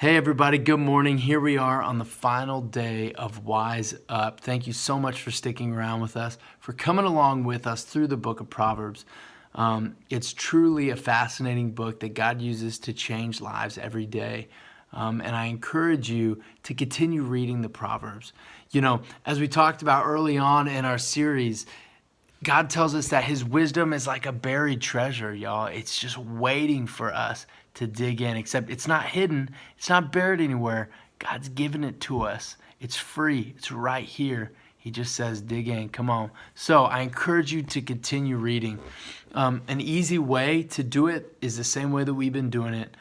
Hey everybody, good morning. Here we are on the final day of Wise Up. Thank you so much for sticking around with us, for coming along with us through the book of Proverbs. It's truly a fascinating book that God uses to change lives every day. And I encourage you to continue reading the Proverbs. You know, as we talked about early on in our series, God tells us that his wisdom is like a buried treasure, y'all. It's just waiting for us to dig in, except it's not hidden. It's not buried anywhere. God's given it to us. It's free. It's right here. He just says, dig in, come on. So I encourage you to continue reading. An easy way to do it is the same way that we've been doing it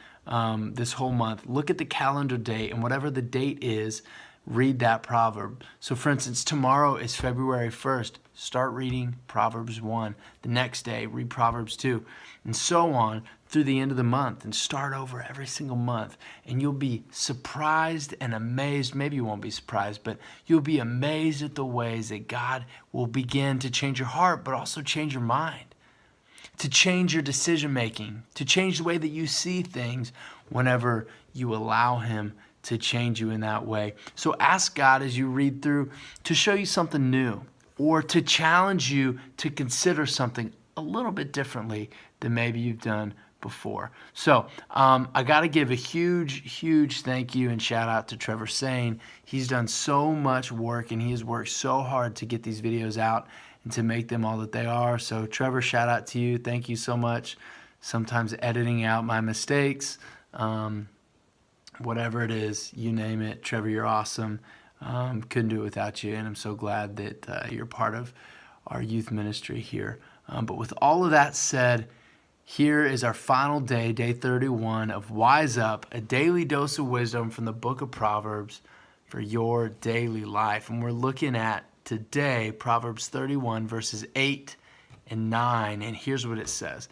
this whole month. Look at the calendar date, and whatever the date is, read that proverb. So for instance, tomorrow is February 1st. Start reading Proverbs 1. The next day, read Proverbs 2, and so on through the end of the month, and start over every single month. And you'll be surprised and amazed. Maybe you won't be surprised, but you'll be amazed at the ways that God will begin to change your heart, but also change your mind, to change your decision making, to change the way that you see things whenever you allow him to change you in that way. So ask God as you read through to show you something new, or to challenge you to consider something a little bit differently than maybe you've done before. So I got to give a huge thank you and shout out to Trevor Sane. He's done so much work, and he has worked so hard to get these videos out and to make them all that they are. So Trevor, shout out to you. Thank you so much. Sometimes editing out my mistakes, whatever it is, you name it. Trevor, you're awesome. Couldn't do it without you, and I'm so glad that you're part of our youth ministry here. But with all of that said, here is our final day, day 31 of Wise Up, a daily dose of wisdom from the book of Proverbs for your daily life. And we're looking at today Proverbs 31 verses 8 and 9. And here's what it says.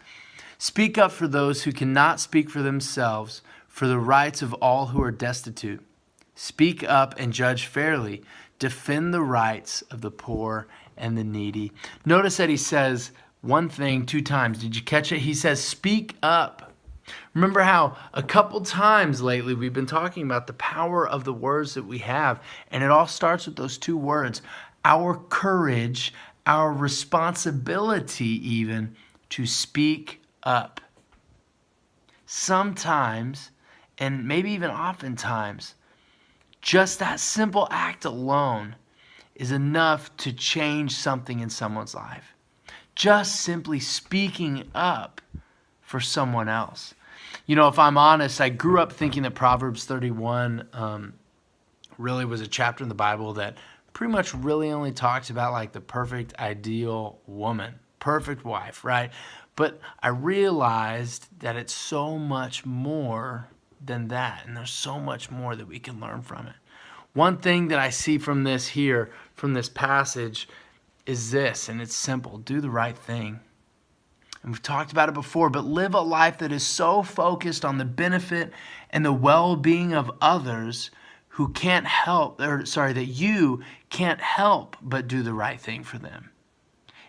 Speak up for those who cannot speak for themselves, for the rights of all who are destitute. Speak up and judge fairly. Defend the rights of the poor and the needy. Notice that he says one thing 2 times. Did you catch it? He says, speak up. Remember how a couple times lately we've been talking about the power of the words that we have, and it all starts with those 2 words, our courage, our responsibility even to speak up. Sometimes, and maybe even oftentimes, just that simple act alone is enough to change something in someone's life. Just simply speaking up for someone else. You know, if I'm honest, I grew up thinking that Proverbs 31 really was a chapter in the Bible that pretty much really only talks about like the perfect ideal woman, perfect wife, right? But I realized that it's so much more than that, and there's so much more that we can learn from it. One thing that I see from this here, from this passage, is this, and it's simple: do the right thing. And we've talked about it before, but live a life that is so focused on the benefit and the well-being of others who can't help, that you can't help but do the right thing for them.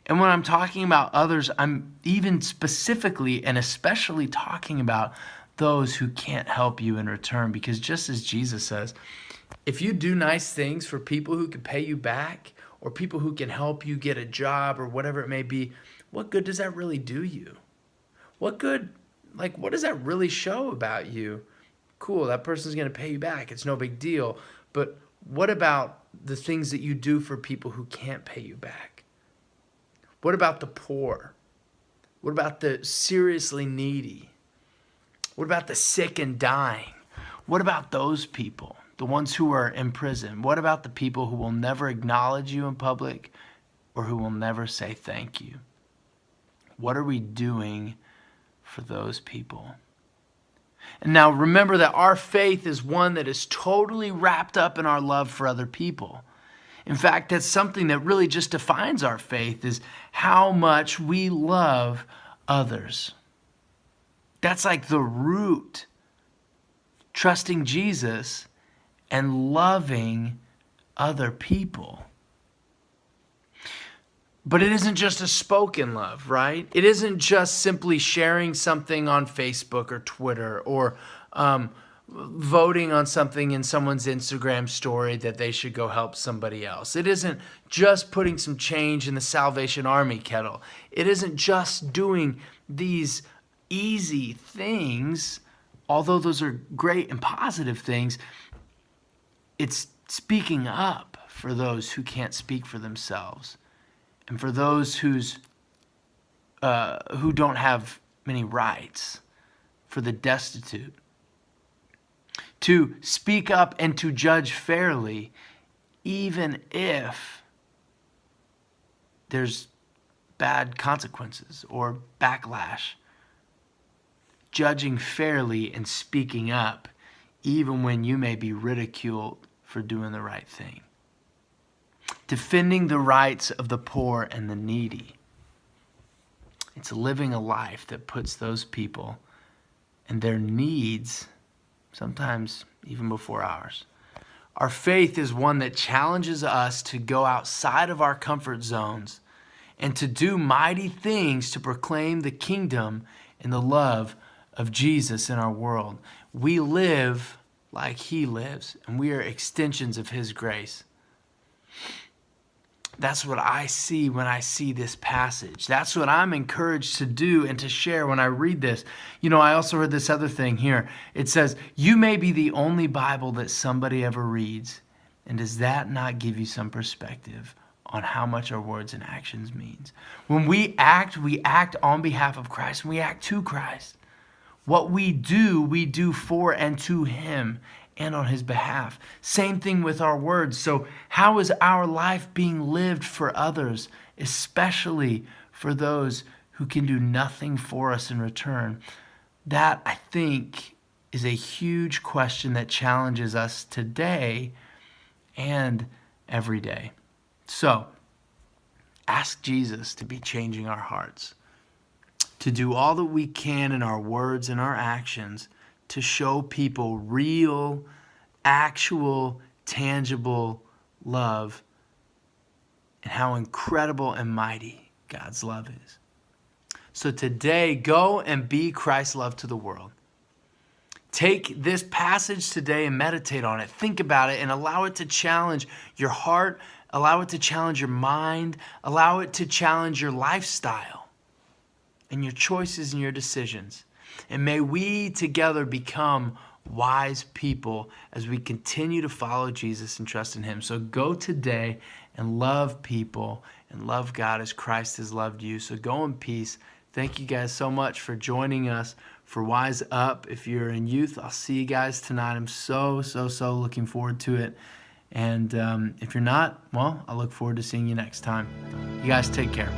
And when I'm talking about others, I'm even specifically and especially talking about those who can't help you in return, because just as Jesus says, if you do nice things for people who can pay you back, or people who can help you get a job, or whatever it may be, what good does that really do you? What good, what does that really show about you? Cool, that person's going to pay you back. It's no big deal. But what about the things that you do for people who can't pay you back? What about the poor? What about the seriously needy? What about the sick and dying? What about those people, the ones who are in prison? What about the people who will never acknowledge you in public, or who will never say thank you? What are we doing for those people? And now remember that our faith is one that is totally wrapped up in our love for other people. In fact, that's something that really just defines our faith, is how much we love others. That's like the root. Trusting Jesus and loving other people. But it isn't just a spoken love, right? It isn't just simply sharing something on Facebook or Twitter, or voting on something in someone's Instagram story that they should go help somebody else. It isn't just putting some change in the Salvation Army kettle. It isn't just doing these easy things, although those are great and positive things. It's speaking up for those who can't speak for themselves, and for those who don't have many rights, for the destitute. To speak up and to judge fairly, even if there's bad consequences or backlash. Judging fairly and speaking up, even when you may be ridiculed for doing the right thing. Defending the rights of the poor and the needy. It's living a life that puts those people and their needs sometimes even before ours. Our faith is one that challenges us to go outside of our comfort zones and to do mighty things to proclaim the kingdom and the love of Jesus in our world. We live like he lives, and we are extensions of his grace. That's what I see when I see this passage. That's what I'm encouraged to do and to share when I read this. You know, I also heard this other thing here. It says, you may be the only Bible that somebody ever reads. And does that not give you some perspective on how much our words and actions means? When we act on behalf of Christ, and we act to Christ. What we do for and to him and on his behalf. Same thing with our words. So how is our life being lived for others, especially for those who can do nothing for us in return? That, I think, is a huge question that challenges us today and every day. So, ask Jesus to be changing our hearts, to do all that we can in our words and our actions to show people real, actual, tangible love and how incredible and mighty God's love is. So today, go and be Christ's love to the world. Take this passage today and meditate on it. Think about it and allow it to challenge your heart. Allow it to challenge your mind. Allow it to challenge your lifestyle and your choices and your decisions. And may we together become wise people as we continue to follow Jesus and trust in him. So go today and love people and love God as Christ has loved you. So go in peace. Thank you guys so much for joining us for Wise Up. If you're in youth, I'll see you guys tonight. I'm so looking forward to it. And if you're not, well, I look forward to seeing you next time. You guys take care.